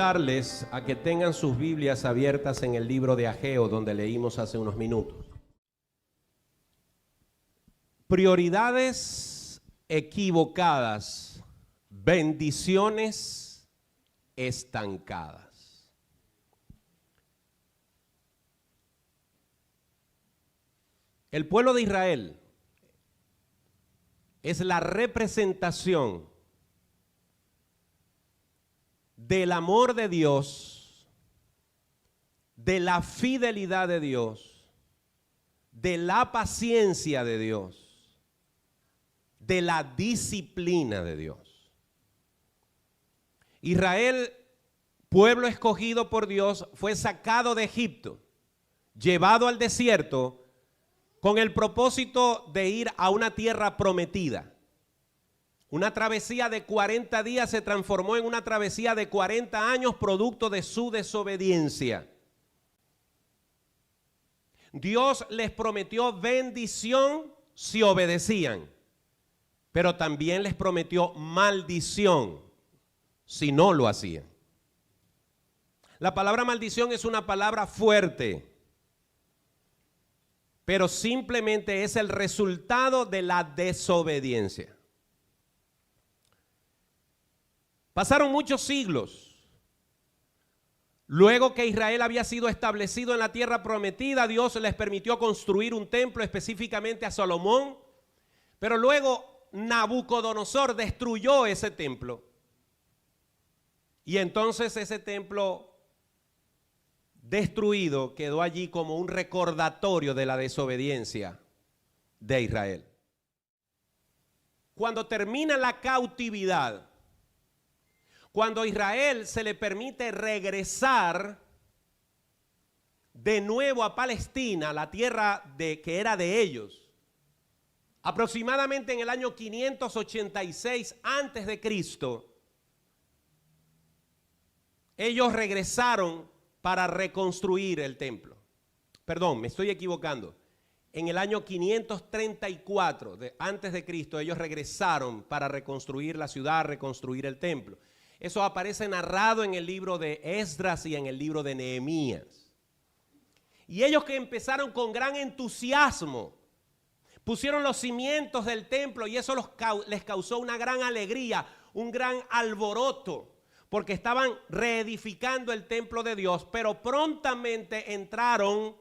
invitarles a que tengan sus Biblias abiertas en el libro de Ageo, donde leímos hace unos minutos. Prioridades equivocadas, bendiciones estancadas. El pueblo de Israel es la representación del amor de Dios, de la fidelidad de Dios, de la paciencia de Dios, de la disciplina de Dios. Israel, pueblo escogido por Dios, fue sacado de Egipto, llevado al desierto con el propósito de ir a una tierra prometida. Una travesía de 40 días se transformó en una travesía de 40 años producto de su desobediencia. Dios les prometió bendición si obedecían, pero también les prometió maldición si no lo hacían. La palabra maldición es una palabra fuerte, pero simplemente es el resultado de la desobediencia. Pasaron muchos siglos. Luego que Israel había sido establecido en la tierra prometida, Dios les permitió construir un templo específicamente a Salomón, pero luego Nabucodonosor destruyó ese templo. Y entonces ese templo destruido quedó allí como un recordatorio de la desobediencia de Israel. Cuando termina la cautividad, cuando a Israel se le permite regresar de nuevo a Palestina, la tierra que era de ellos, aproximadamente en el año 586 antes de Cristo, ellos regresaron para reconstruir el templo. Perdón, me estoy equivocando. En el año 534 antes de Cristo, ellos regresaron para reconstruir la ciudad, reconstruir el templo. Eso aparece narrado en el libro de Esdras y en el libro de Nehemías. Y ellos que empezaron con gran entusiasmo, pusieron los cimientos del templo y eso les causó una gran alegría, un gran alboroto, porque estaban reedificando el templo de Dios, pero prontamente entraron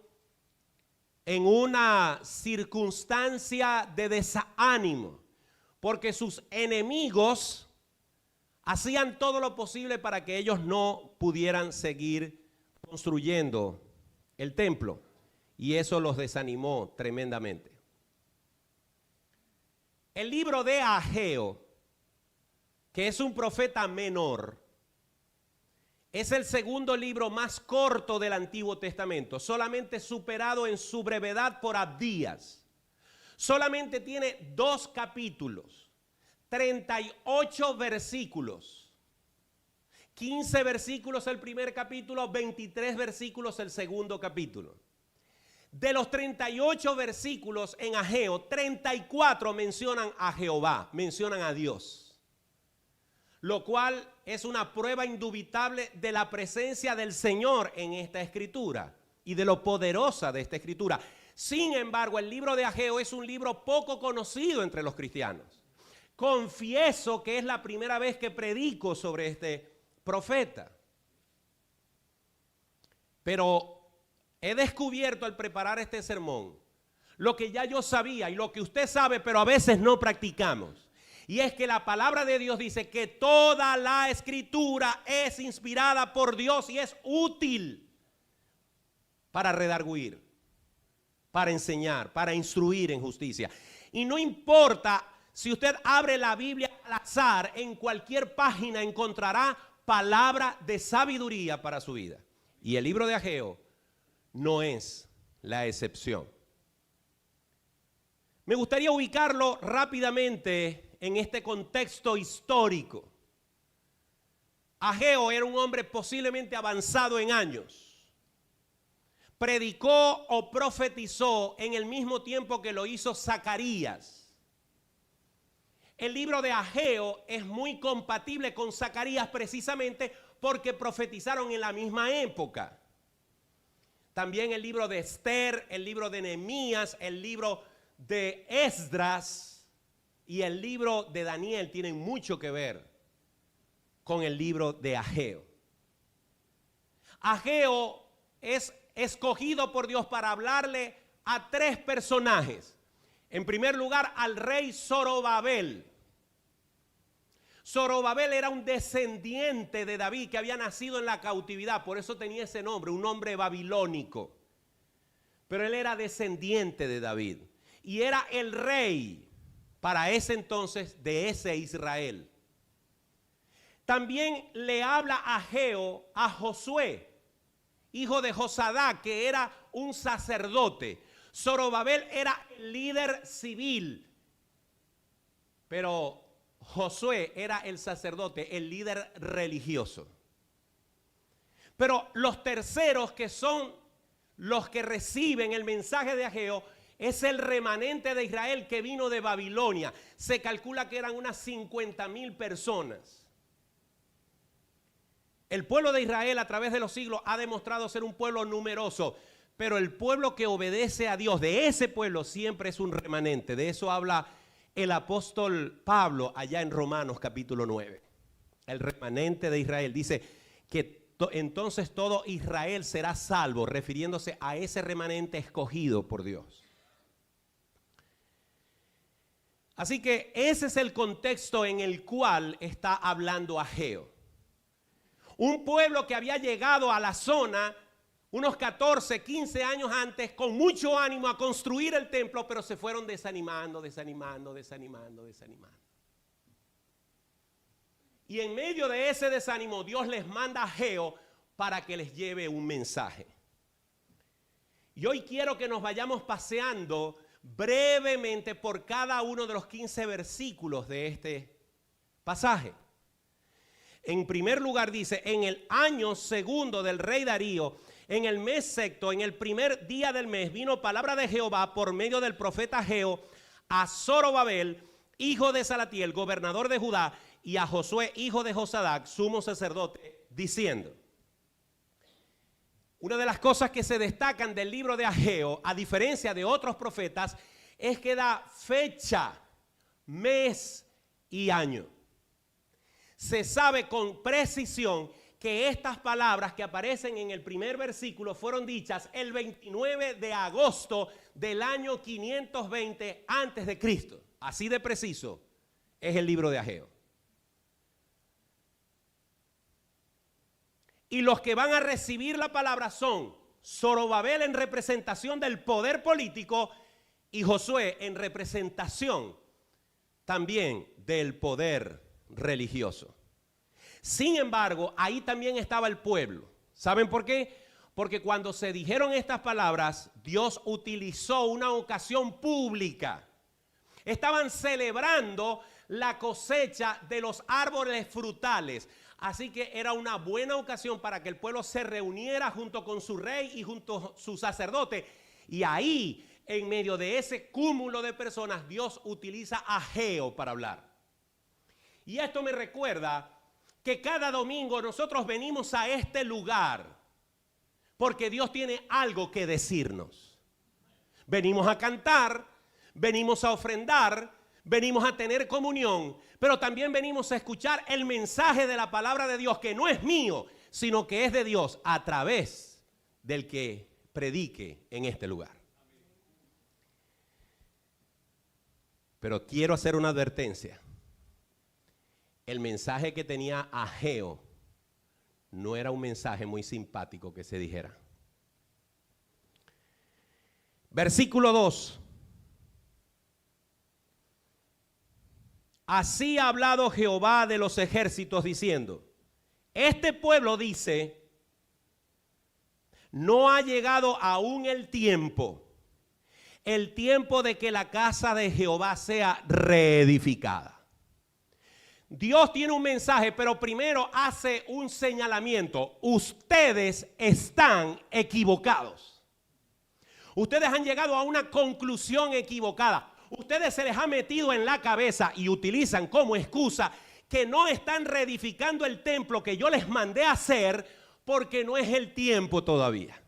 en una circunstancia de desánimo, porque sus enemigos hacían todo lo posible para que ellos no pudieran seguir construyendo el templo. Y eso los desanimó tremendamente. El libro de Ageo, que es un profeta menor, es el segundo libro más corto del Antiguo Testamento, solamente superado en su brevedad por Abdías. Solamente tiene 2 capítulos. 38 versículos, 15 versículos el primer capítulo, 23 versículos el segundo capítulo. De los 38 versículos en Ageo, 34 mencionan a Jehová, mencionan a Dios, lo cual es una prueba indubitable de la presencia del Señor en esta escritura y de lo poderosa de esta escritura. Sin embargo, el libro de Ageo es un libro poco conocido entre los cristianos. Confieso que es la primera vez que predico sobre este profeta. Pero he descubierto al preparar este sermón lo que ya yo sabía y lo que usted sabe, pero a veces no practicamos. Y es que la palabra de Dios dice que toda la escritura es inspirada por Dios y es útil para redarguir, para enseñar, para instruir en justicia. Y no importa. Si usted abre la Biblia al azar, en cualquier página encontrará palabra de sabiduría para su vida. Y el libro de Ageo no es la excepción. Me gustaría ubicarlo rápidamente en este contexto histórico. Ageo era un hombre posiblemente avanzado en años. Predicó o profetizó en el mismo tiempo que lo hizo Zacarías. El libro de Ageo es muy compatible con Zacarías precisamente porque profetizaron en la misma época. También el libro de Esther, el libro de Nehemías, el libro de Esdras y el libro de Daniel tienen mucho que ver con el libro de Ageo. Ageo es escogido por Dios para hablarle a tres personajes. En primer lugar, al rey Zorobabel. Zorobabel era un descendiente de David que había nacido en la cautividad, por eso tenía ese nombre, un nombre babilónico. Pero él era descendiente de David y era el rey para ese entonces de ese Israel. También le habla Ageo a Josué, hijo de Josadac, que era un sacerdote. Zorobabel era el líder civil, pero Josué era el sacerdote, el líder religioso. Pero los terceros, que son los que reciben el mensaje de Ageo, es el remanente de Israel que vino de Babilonia. Se calcula que eran unas 50,000 personas. El pueblo de Israel a través de los siglos ha demostrado ser un pueblo numeroso, pero el pueblo que obedece a Dios, de ese pueblo siempre es un remanente. De eso habla el apóstol Pablo allá en Romanos capítulo 9. El remanente de Israel dice que entonces todo Israel será salvo, refiriéndose a ese remanente escogido por Dios. Así que ese es el contexto en el cual está hablando Ageo. Un pueblo que había llegado a la zona unos 14, 15 años antes con mucho ánimo a construir el templo, pero se fueron desanimando. Y en medio de ese desánimo, Dios les manda a Ageo para que les lleve un mensaje. Y hoy quiero que nos vayamos paseando brevemente por cada uno de los 15 versículos de este pasaje. En primer lugar dice, en el año segundo del rey Darío, en el mes sexto, en el primer día del mes, vino palabra de Jehová por medio del profeta Ageo a Zorobabel, hijo de Salatiel, gobernador de Judá, y a Josué, hijo de Josadac, sumo sacerdote, diciendo. Una de las cosas que se destacan del libro de Ageo, a diferencia de otros profetas, es que da fecha, mes y año. Se sabe con precisión que estas palabras que aparecen en el primer versículo fueron dichas el 29 de agosto del año 520 antes de Cristo. Así de preciso es el libro de Ageo. Y los que van a recibir la palabra son Zorobabel en representación del poder político y Josué en representación también del poder religioso. Sin embargo, ahí también estaba el pueblo. ¿Saben por qué? Porque cuando se dijeron estas palabras, Dios utilizó una ocasión pública. Estaban celebrando la cosecha de los árboles frutales. Así que era una buena ocasión para que el pueblo se reuniera junto con su rey y junto a su sacerdote. Y ahí, en medio de ese cúmulo de personas, Dios utiliza a Ageo para hablar. Y esto me recuerda que cada domingo nosotros venimos a este lugar porque Dios tiene algo que decirnos. Venimos a cantar, venimos a ofrendar, venimos a tener comunión, pero también venimos a escuchar el mensaje de la palabra de Dios, que no es mío, sino que es de Dios a través del que predique en este lugar. Pero quiero hacer una advertencia. El mensaje que tenía Ageo no era un mensaje muy simpático que se dijera. Versículo 2. Así ha hablado Jehová de los ejércitos diciendo, este pueblo dice, no ha llegado aún el tiempo de que la casa de Jehová sea reedificada. Dios tiene un mensaje, pero primero hace un señalamiento. Ustedes están equivocados. Ustedes han llegado a una conclusión equivocada. Ustedes se les ha metido en la cabeza y utilizan como excusa que no están reedificando el templo que yo les mandé a hacer porque no es el tiempo todavía.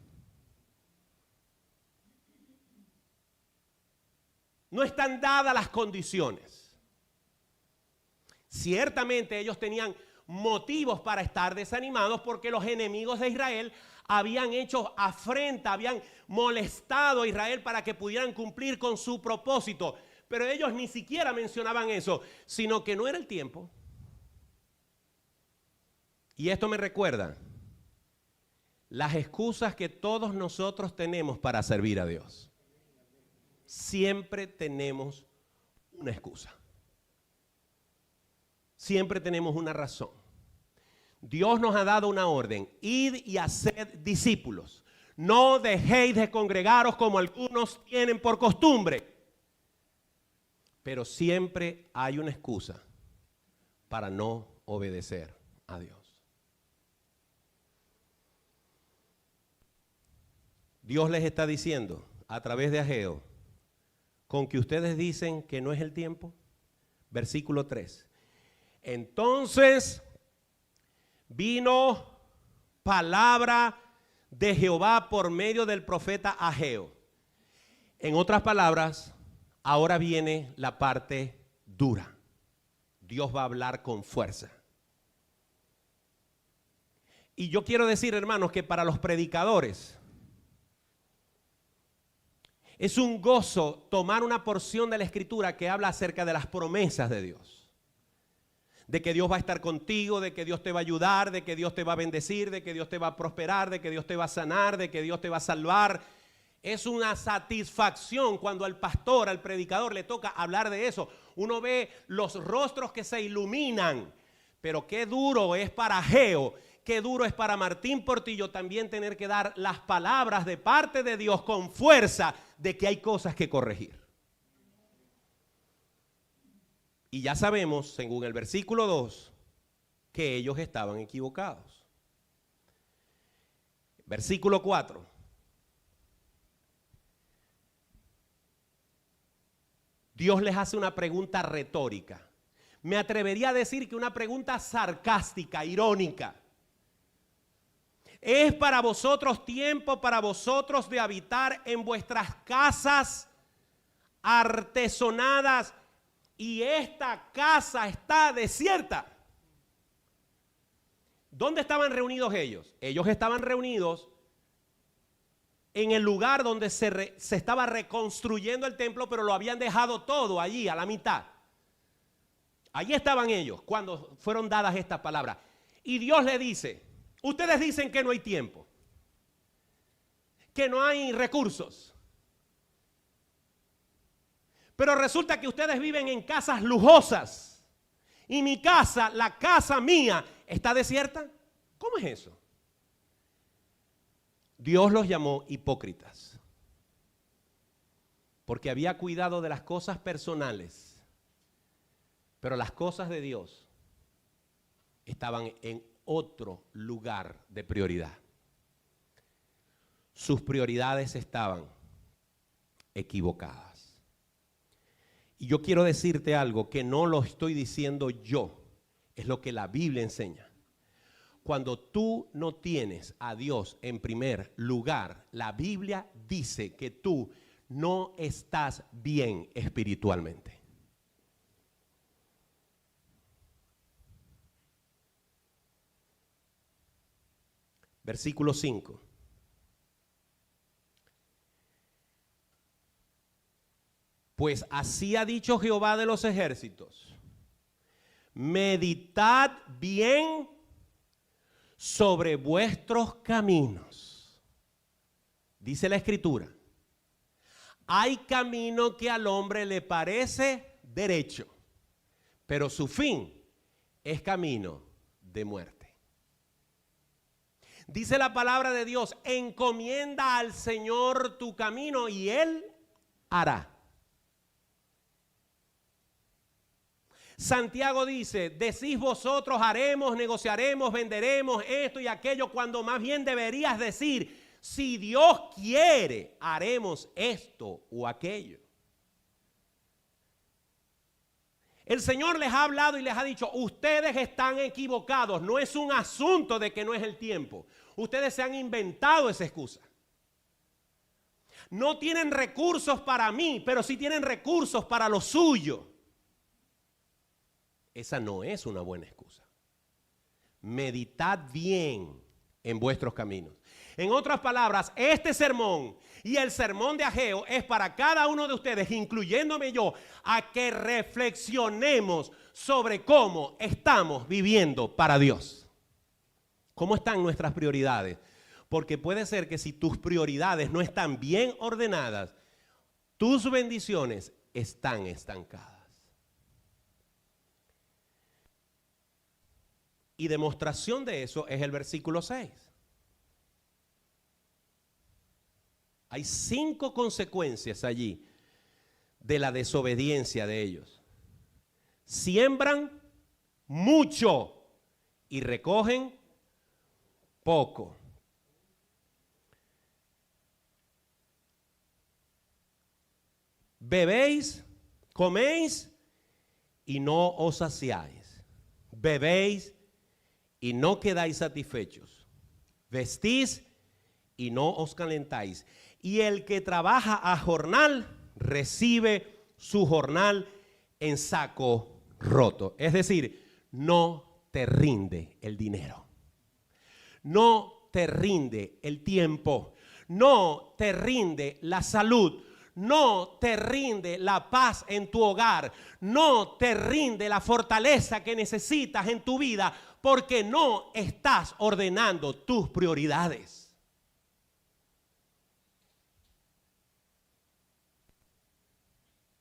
No están dadas las condiciones. Ciertamente ellos tenían motivos para estar desanimados porque los enemigos de Israel habían hecho afrenta, habían molestado a Israel para que pudieran cumplir con su propósito. Pero ellos ni siquiera mencionaban eso, sino que no era el tiempo. Y esto me recuerda las excusas que todos nosotros tenemos para servir a Dios. Siempre tenemos una excusa. Siempre tenemos una razón. Dios nos ha dado una orden: id y haced discípulos. No dejéis de congregaros como algunos tienen por costumbre. Pero siempre hay una excusa para no obedecer a Dios. Dios les está diciendo a través de Ageo, con que ustedes dicen que no es el tiempo. Versículo 3. Entonces vino palabra de Jehová por medio del profeta Ageo. En otras palabras, ahora viene la parte dura. Dios va a hablar con fuerza. Y yo quiero decir, hermanos, que para los predicadores es un gozo tomar una porción de la Escritura que habla acerca de las promesas de Dios. De que Dios va a estar contigo, de que Dios te va a ayudar, de que Dios te va a bendecir, de que Dios te va a prosperar, de que Dios te va a sanar, de que Dios te va a salvar. Es una satisfacción cuando al pastor, al predicador le toca hablar de eso. Uno ve los rostros que se iluminan, pero qué duro es para Ageo, qué duro es para Martín Portillo también tener que dar las palabras de parte de Dios con fuerza de que hay cosas que corregir. Y ya sabemos, según el versículo 2, que ellos estaban equivocados. Versículo 4. Dios les hace una pregunta retórica. Me atrevería a decir que una pregunta sarcástica, irónica. ¿Es para vosotros tiempo para vosotros de habitar en vuestras casas artesonadas y esta casa está desierta? ¿Dónde estaban reunidos ellos? Ellos estaban reunidos en el lugar donde se estaba reconstruyendo el templo, pero lo habían dejado todo allí a la mitad. Allí estaban ellos cuando fueron dadas estas palabras. Y Dios le dice: ustedes dicen que no hay tiempo, que no hay recursos, pero resulta que ustedes viven en casas lujosas y mi casa, la casa mía, está desierta. ¿Cómo es eso? Dios los llamó hipócritas porque había cuidado de las cosas personales, pero las cosas de Dios estaban en otro lugar de prioridad. Sus prioridades estaban equivocadas. Y yo quiero decirte algo que no lo estoy diciendo yo, es lo que la Biblia enseña. Cuando tú no tienes a Dios en primer lugar, la Biblia dice que tú no estás bien espiritualmente. Versículo 5. Pues así ha dicho Jehová de los ejércitos: meditad bien sobre vuestros caminos. Dice la Escritura: hay camino que al hombre le parece derecho, pero su fin es camino de muerte. Dice la palabra de Dios: encomienda al Señor tu camino y Él hará. Santiago dice: decís vosotros haremos, negociaremos, venderemos esto y aquello, cuando más bien deberías decir: si Dios quiere, haremos esto o aquello. El Señor les ha hablado y les ha dicho, ustedes están equivocados. No es un asunto de que no es el tiempo. Ustedes se han inventado esa excusa. No tienen recursos para mí, pero sí tienen recursos para lo suyo. Esa no es una buena excusa. Meditad bien en vuestros caminos. En otras palabras, este sermón y el sermón de Ageo es para cada uno de ustedes, incluyéndome yo, a que reflexionemos sobre cómo estamos viviendo para Dios. ¿Cómo están nuestras prioridades? Porque puede ser que si tus prioridades no están bien ordenadas, tus bendiciones están estancadas. Y demostración de eso es el versículo 6. Hay 5 consecuencias allí de la desobediencia de ellos. Siembran mucho y recogen poco. Bebéis, coméis y no os saciáis. Bebéis y no quedáis satisfechos. Vestís y no os calentáis. Y el que trabaja a jornal recibe su jornal en saco roto. Es decir, no te rinde el dinero. No te rinde el tiempo. No te rinde la salud. No te rinde la paz en tu hogar. No te rinde la fortaleza que necesitas en tu vida porque no estás ordenando tus prioridades.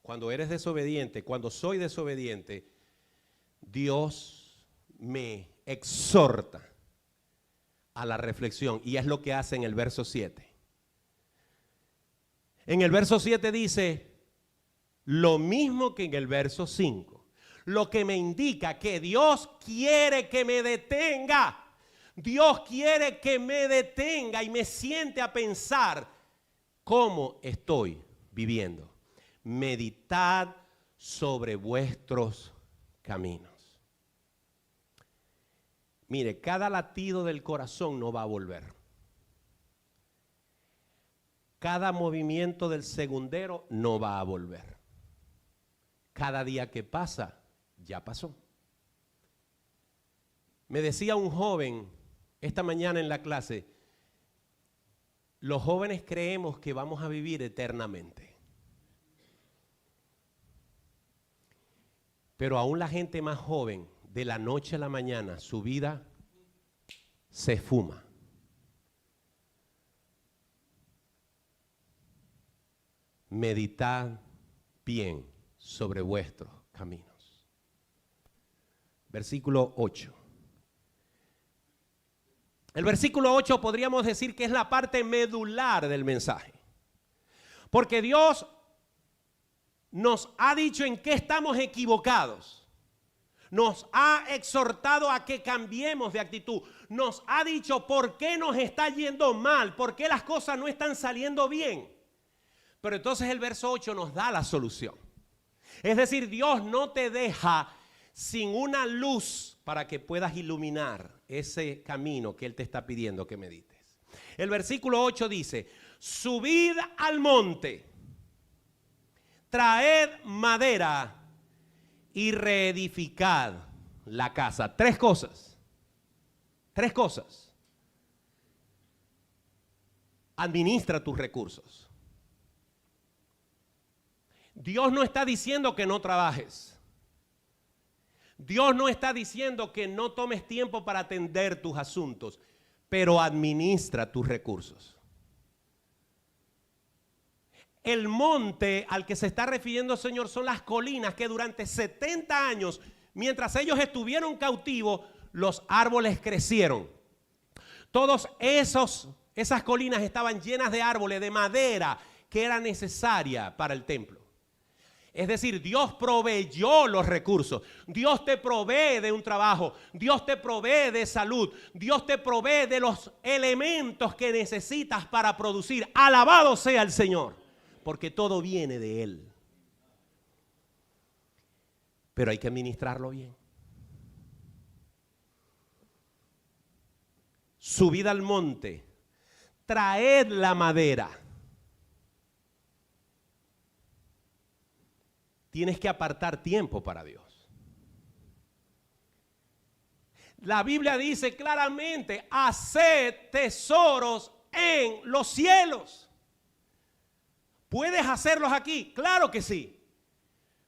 Cuando eres desobediente, cuando soy desobediente, Dios me exhorta a la reflexión y es lo que hace en el verso 7. En el verso 7 dice lo mismo que en el verso 5, lo que me indica que Dios quiere que me detenga. Dios quiere que me detenga y me siente a pensar cómo estoy viviendo. Meditad sobre vuestros caminos. Mire, cada latido del corazón no va a volver. Cada movimiento del segundero no va a volver. Cada día que pasa, ya pasó. Me decía un joven esta mañana en la clase, los jóvenes creemos que vamos a vivir eternamente. Pero aún la gente más joven, de la noche a la mañana, su vida se esfuma. Meditad bien sobre vuestros caminos. Versículo 8. El versículo 8 podríamos decir que es la parte medular del mensaje. Porque Dios nos ha dicho en qué estamos equivocados. Nos ha exhortado a que cambiemos de actitud. Nos ha dicho por qué nos está yendo mal, por qué las cosas no están saliendo bien. Pero entonces el verso 8 nos da la solución. Es decir, Dios no te deja sin una luz para que puedas iluminar ese camino que Él te está pidiendo que medites. El versículo 8 dice, subid al monte, traed madera y reedificad la casa. 3 cosas. 3 cosas. Administra tus recursos. Dios no está diciendo que no trabajes. Dios no está diciendo que no tomes tiempo para atender tus asuntos, pero administra tus recursos. El monte al que se está refiriendo el Señor son las colinas que durante 70 años, mientras ellos estuvieron cautivos, los árboles crecieron. Todas esas colinas estaban llenas de árboles, de madera que era necesaria para el templo. Es decir, Dios proveyó los recursos. Dios te provee de un trabajo. Dios te provee de salud. Dios te provee de los elementos que necesitas para producir. Alabado sea el Señor, porque todo viene de Él. pero hay que administrarlo bien. Subid al monte, traed la madera. Tienes que apartar tiempo para Dios. La Biblia dice claramente, haced tesoros en los cielos. ¿Puedes hacerlos aquí? Claro que sí.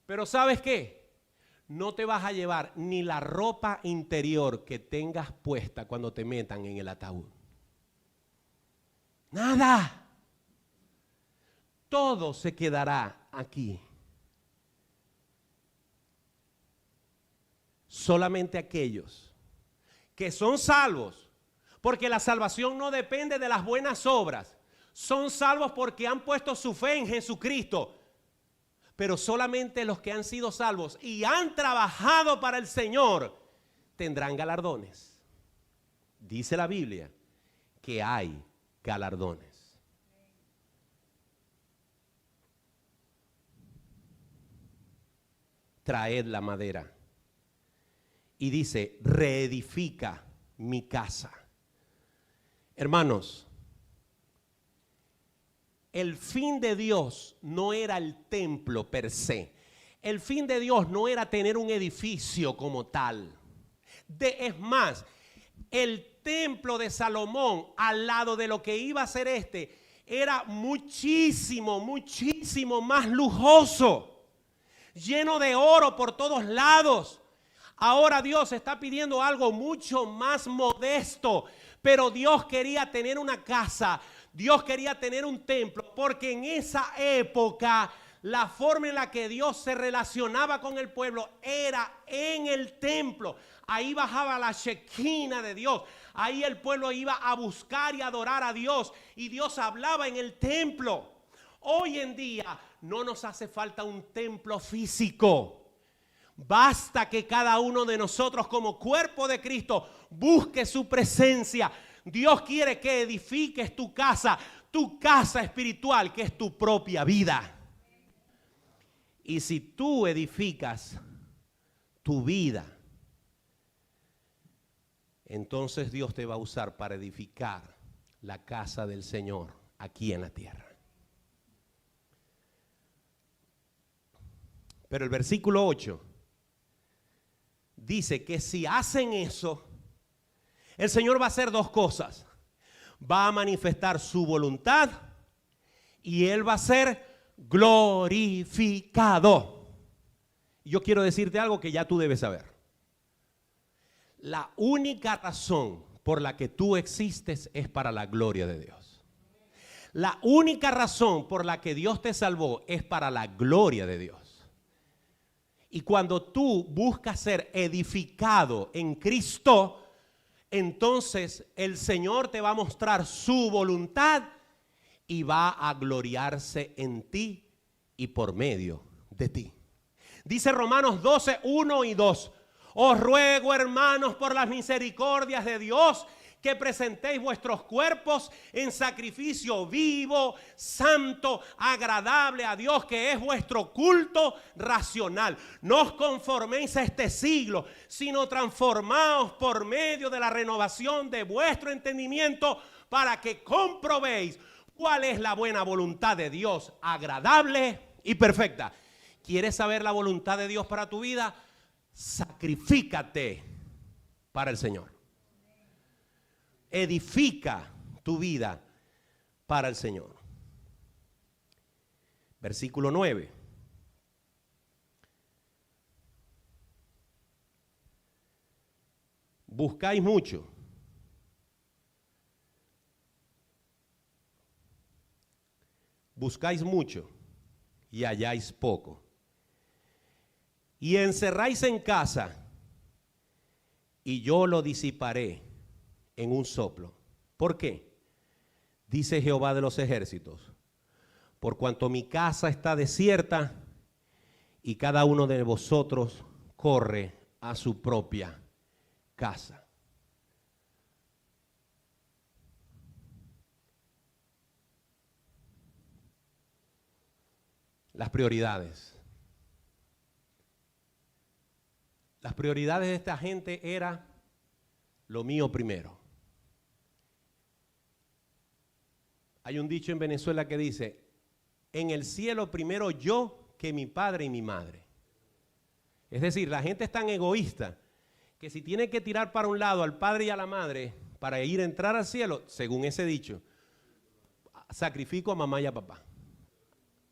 Pero ¿sabes qué? No te vas a llevar ni la ropa interior que tengas puesta cuando te metan en el ataúd. Nada. Todo se quedará aquí. Solamente aquellos que son salvos, porque la salvación no depende de las buenas obras. Son salvos porque han puesto su fe en Jesucristo. Pero solamente los que han sido salvos y han trabajado para el Señor tendrán galardones. Dice la Biblia que hay galardones. Traed la madera. Y dice, reedifica mi casa. Hermanos, el fin de Dios no era el templo per se. El fin de Dios no era tener un edificio como tal. Es más, el templo de Salomón, al lado de lo que iba a ser era muchísimo, muchísimo más lujoso. Lleno de oro por todos lados. Ahora Dios está pidiendo algo mucho más modesto, pero Dios quería tener una casa, Dios quería tener un templo, porque en esa época la forma en la que Dios se relacionaba con el pueblo era en el templo. Ahí bajaba la Shekinah de Dios, ahí el pueblo iba a buscar y adorar a Dios, y Dios hablaba en el templo. Hoy en día no nos hace falta un templo físico. Basta que cada uno de nosotros como cuerpo de Cristo busque su presencia. Dios quiere que edifiques tu casa espiritual, que es tu propia vida. Y si tú edificas tu vida, entonces Dios te va a usar para edificar la casa del Señor aquí en la tierra. Pero el versículo 8 dice que si hacen eso, el Señor va a hacer dos cosas. Va a manifestar su voluntad y Él va a ser glorificado. Yo quiero decirte algo que ya tú debes saber. La única razón por la que tú existes es para la gloria de Dios. La única razón por la que Dios te salvó es para la gloria de Dios. Y cuando tú buscas ser edificado en Cristo, entonces el Señor te va a mostrar su voluntad y va a gloriarse en ti y por medio de ti. Dice Romanos 12, 1 y 2. Os ruego, hermanos, por las misericordias de Dios, que presentéis vuestros cuerpos en sacrificio vivo, santo, agradable a Dios, que es vuestro culto racional. No os conforméis a este siglo, sino transformaos por medio de la renovación de vuestro entendimiento, para que comprobéis cuál es la buena voluntad de Dios, agradable y perfecta. ¿Quieres saber la voluntad de Dios para tu vida? Sacrifícate para el Señor. Edifica tu vida para el Señor. Versículo 9. Buscáis mucho. Buscáis mucho y halláis poco. Y encerráis en casa y yo lo disiparé en un soplo. ¿Por qué? Dice Jehová de los ejércitos: por cuanto mi casa está desierta y cada uno de vosotros corre a su propia casa. Las prioridades. Las prioridades de esta gente era lo mío primero. Hay un dicho en Venezuela que dice, en el cielo primero yo que mi padre y mi madre. Es decir, la gente es tan egoísta que si tiene que tirar para un lado al padre y a la madre para ir a entrar al cielo, según ese dicho, sacrifico a mamá y a papá.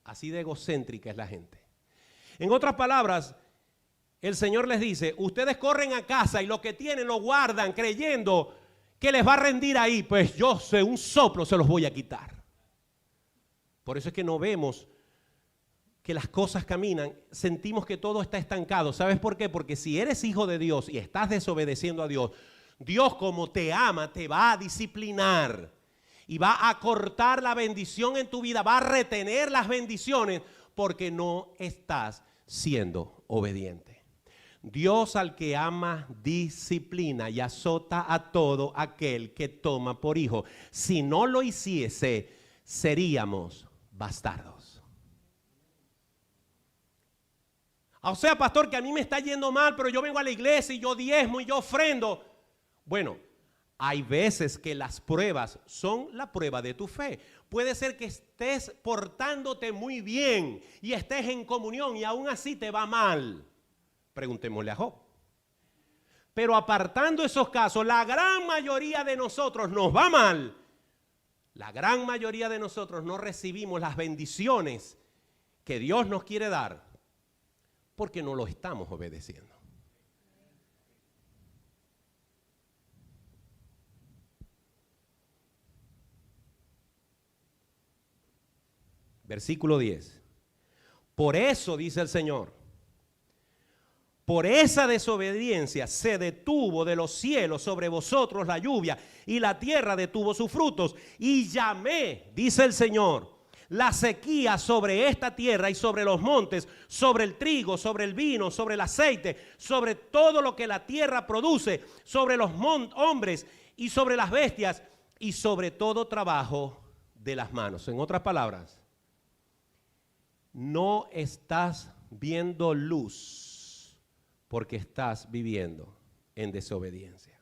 Así de egocéntrica es la gente. En otras palabras, el Señor les dice, ustedes corren a casa y lo que tienen lo guardan creyendo que les va a rendir ahí, pues yo sé, un soplo se los voy a quitar. Por eso es que no vemos que las cosas caminan, sentimos que todo está estancado. ¿Sabes por qué? Porque si eres hijo de Dios y estás desobedeciendo a Dios, Dios como te ama te va a disciplinar y va a cortar la bendición en tu vida, va a retener las bendiciones porque no estás siendo obediente. Dios al que ama disciplina y azota a todo aquel que toma por hijo. Si no lo hiciese, seríamos bastardos. O sea, pastor, que a mí me está yendo mal, pero yo vengo a la iglesia y yo diezmo y yo ofrendo. Bueno, hay veces que las pruebas son la prueba de tu fe. Puede ser que estés portándote muy bien y estés en comunión y aún así te va mal. Preguntémosle a Job. Pero apartando esos casos, la gran mayoría de nosotros nos va mal. La gran mayoría de nosotros no recibimos las bendiciones que Dios nos quiere dar porque no lo estamos obedeciendo. Versículo 10. Por eso, dice el Señor, por esa desobediencia se detuvo de los cielos sobre vosotros la lluvia y la tierra detuvo sus frutos. Y llamé, dice el Señor, la sequía sobre esta tierra y sobre los montes, sobre el trigo, sobre el vino, sobre el aceite, sobre todo lo que la tierra produce, sobre los hombres y sobre las bestias y sobre todo trabajo de las manos. En otras palabras, no estás viendo luz porque estás viviendo en desobediencia.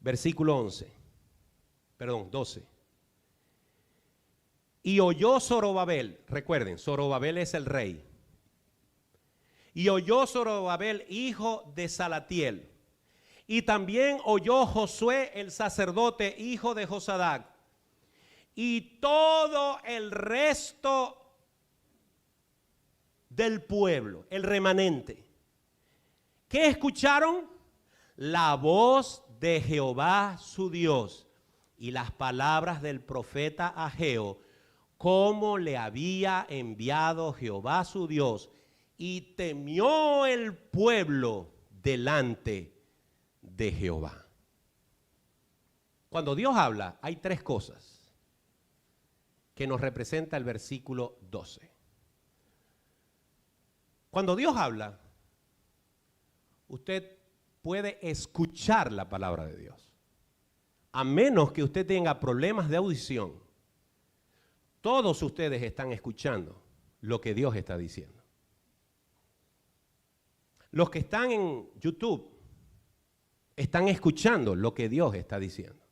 Versículo 12. Y oyó Zorobabel, recuerden, Zorobabel es el rey. Y oyó Zorobabel, hijo de Salatiel. Y también oyó Josué, el sacerdote, hijo de Josadac. Y todo el resto del pueblo, el remanente. ¿Qué escucharon? La voz de Jehová su Dios y las palabras del profeta Ageo, como le había enviado Jehová su Dios, y temió el pueblo delante de Jehová. Cuando Dios habla, hay tres cosas que nos representa el versículo 12. Cuando Dios habla, usted puede escuchar la palabra de Dios. A menos que usted tenga problemas de audición, todos ustedes están escuchando lo que Dios está diciendo. Los que están en YouTube están escuchando lo que Dios está diciendo.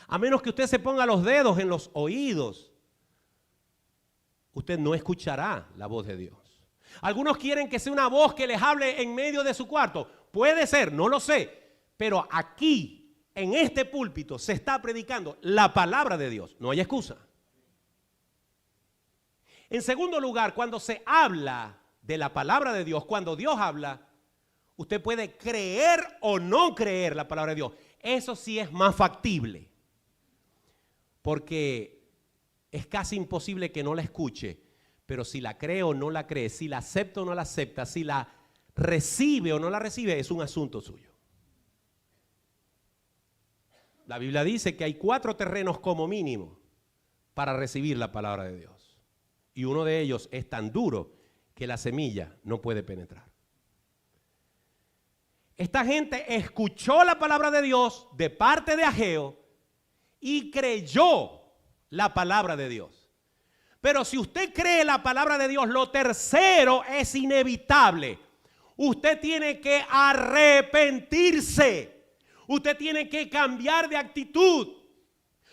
A menos que usted se ponga los dedos en los oídos, usted no escuchará la voz de Dios. Algunos quieren que sea una voz que les hable en medio de su cuarto. Puede ser, no lo sé, pero aquí, en este púlpito, se está predicando la palabra de Dios. No hay excusa. En segundo lugar, cuando se habla de la palabra de Dios, cuando Dios habla, usted puede creer o no creer la palabra de Dios. Eso sí es más factible, porque es casi imposible que no la escuche, pero si la cree o no la cree, si la acepta o no la acepta, si la recibe o no la recibe, es un asunto suyo. La Biblia dice que hay 4 terrenos como mínimo para recibir la palabra de Dios. Y uno de ellos es tan duro que la semilla no puede penetrar. Esta gente escuchó la palabra de Dios de parte de Ageo y creyó la palabra de Dios. Pero si usted cree la palabra de Dios, lo tercero es inevitable. Usted tiene que arrepentirse. Usted tiene que cambiar de actitud.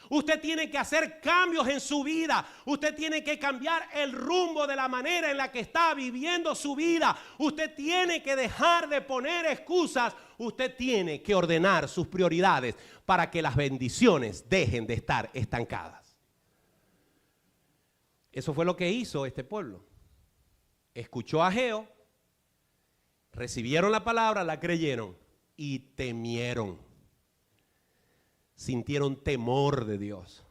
Usted tiene que hacer cambios en su vida. Usted tiene que cambiar el rumbo de la manera en la que está viviendo su vida. Usted tiene que dejar de poner excusas. Usted tiene que ordenar sus prioridades para que las bendiciones dejen de estar estancadas. Eso fue lo que hizo este pueblo. Escuchó a Ageo, recibieron la palabra, la creyeron y temieron. Sintieron temor de Dios.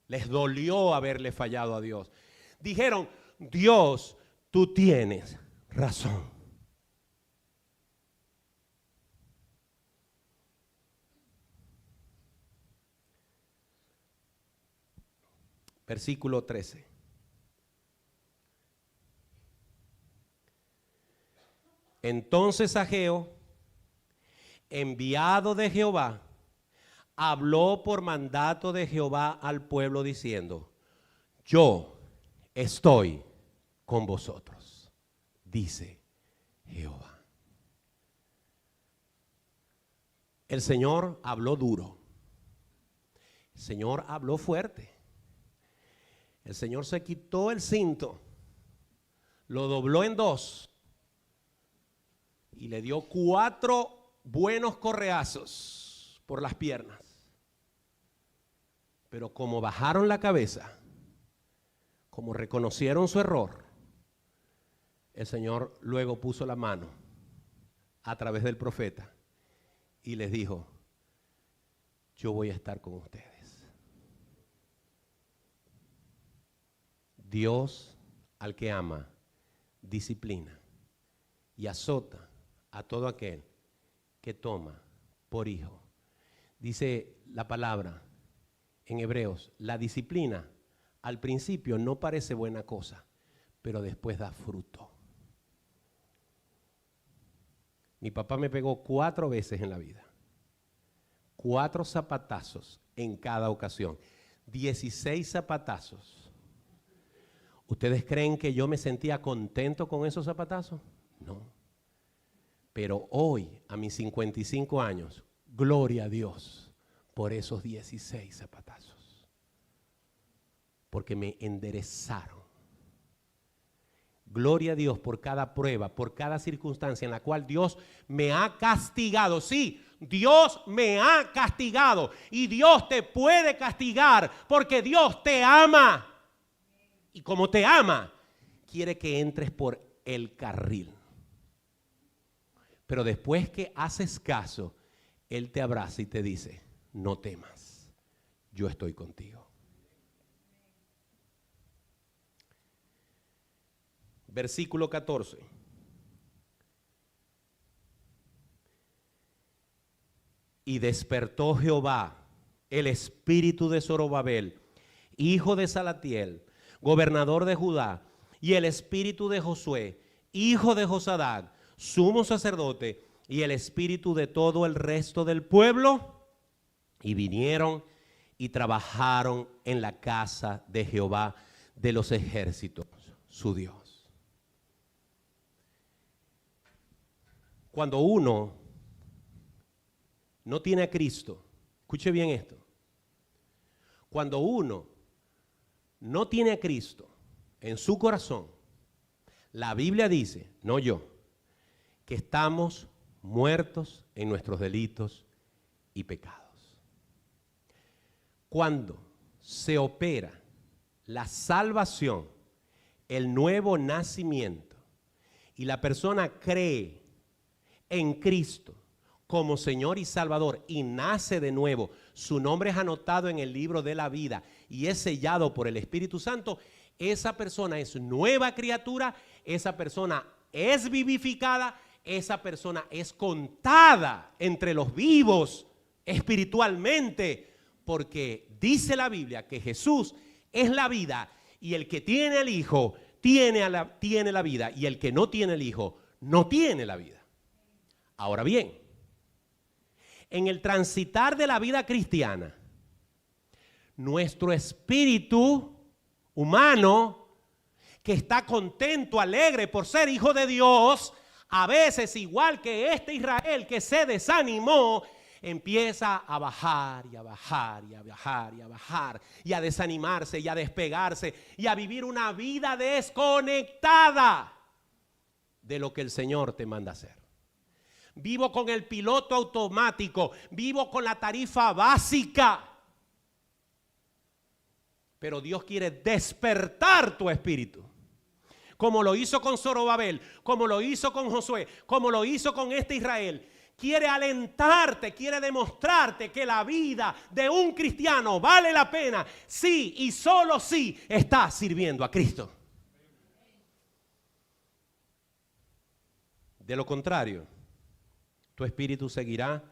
Les dolió haberle fallado a Dios. Dijeron, Dios, tú tienes razón. Versículo 13. Entonces Ageo, enviado de Jehová, habló por mandato de Jehová al pueblo diciendo, yo estoy con vosotros, dice Jehová. El Señor habló duro. El Señor habló fuerte. El Señor se quitó el cinto, lo dobló en dos y le dio 4 buenos correazos por las piernas. Pero como bajaron la cabeza, como reconocieron su error, el Señor luego puso la mano a través del profeta y les dijo, yo voy a estar con ustedes. Dios al que ama, disciplina y azota a todo aquel que toma por hijo. Dice la palabra en Hebreos, la disciplina al principio no parece buena cosa, pero después da fruto. Mi papá me pegó 4 veces en la vida. 4 zapatazos en cada ocasión. 16 zapatazos. ¿Ustedes creen que yo me sentía contento con esos zapatazos? No. Pero hoy, a mis 55 años, gloria a Dios por esos 16 zapatazos. Porque me enderezaron. Gloria a Dios por cada prueba, por cada circunstancia en la cual Dios me ha castigado. Sí, Dios me ha castigado y Dios te puede castigar porque Dios te ama. Y como te ama, quiere que entres por el carril. Pero después que haces caso, Él te abraza y te dice, no temas, yo estoy contigo. Versículo 14. Y despertó Jehová el espíritu de Zorobabel, hijo de Salatiel, gobernador de Judá, y el espíritu de Josué, hijo de Josadac, sumo sacerdote, y el espíritu de todo el resto del pueblo, y vinieron y trabajaron en la casa de Jehová de los ejércitos, su Dios. Cuando uno no tiene a Cristo, escuche bien esto, cuando uno no tiene a Cristo en su corazón, la Biblia dice, no yo, que estamos muertos en nuestros delitos y pecados. Cuando se opera la salvación, el nuevo nacimiento, y la persona cree en Cristo como Señor y Salvador y nace de nuevo, su nombre es anotado en el libro de la vida y es sellado por el Espíritu Santo, esa persona es nueva criatura, esa persona es vivificada, esa persona es contada entre los vivos espiritualmente, porque dice la Biblia que Jesús es la vida y el que tiene al Hijo tiene la vida y el que no tiene el Hijo no tiene la vida. Ahora bien, en el transitar de la vida cristiana, nuestro espíritu humano, que está contento, alegre por ser hijo de Dios, a veces igual que este Israel que se desanimó, empieza a bajar y a bajar y a bajar y a bajar y a desanimarse y a despegarse y a vivir una vida desconectada de lo que el Señor te manda hacer. Vivo con el piloto automático, vivo con la tarifa básica. Pero Dios quiere despertar tu espíritu, como lo hizo con Zorobabel, como lo hizo con Josué, como lo hizo con este Israel. Quiere alentarte, quiere demostrarte que la vida de un cristiano vale la pena si y solo si estás sirviendo a Cristo. De lo contrario, tu espíritu seguirá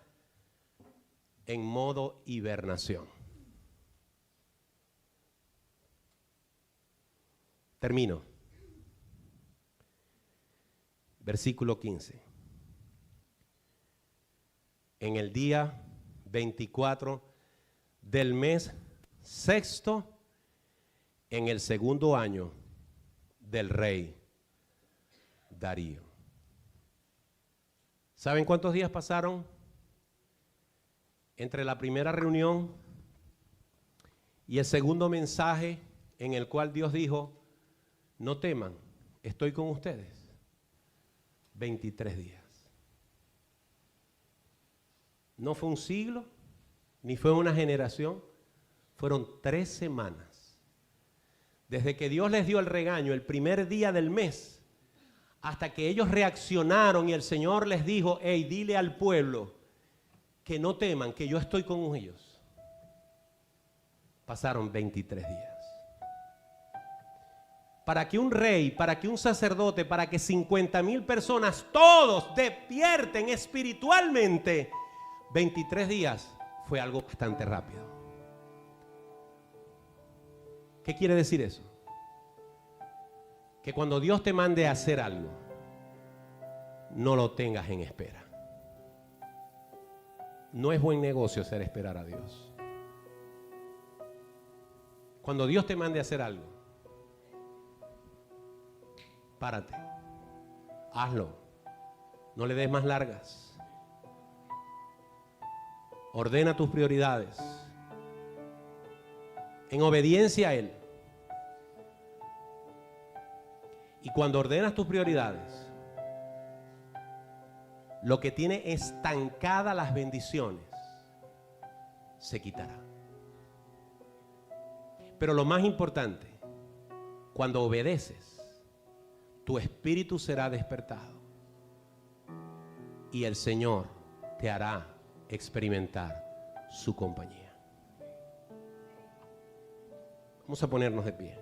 en modo hibernación. Termino. Versículo 15. En el día 24 del mes sexto, en el segundo año del rey Darío. ¿Saben cuántos días pasaron entre la primera reunión y el segundo mensaje en el cual Dios dijo: no teman, estoy con ustedes? 23 días. No fue un siglo, ni fue una generación, fueron 3 semanas. Desde que Dios les dio el regaño el primer día del mes, hasta que ellos reaccionaron y el Señor les dijo: hey, dile al pueblo que no teman, que yo estoy con ellos. Pasaron 23 días. Para que un rey, para que un sacerdote, para que 50,000 personas, todos despierten espiritualmente, 23 días fue algo bastante rápido. ¿Qué quiere decir eso? Que cuando Dios te mande a hacer algo, no lo tengas en espera. No es buen negocio hacer esperar a Dios. Cuando Dios te mande a hacer algo, párate, hazlo, no le des más largas. Ordena tus prioridades en obediencia a Él. Y cuando ordenas tus prioridades, lo que tiene estancadas las bendiciones se quitará. Pero lo más importante, cuando obedeces, tu espíritu será despertado y el Señor te hará experimentar su compañía. Vamos a ponernos de pie.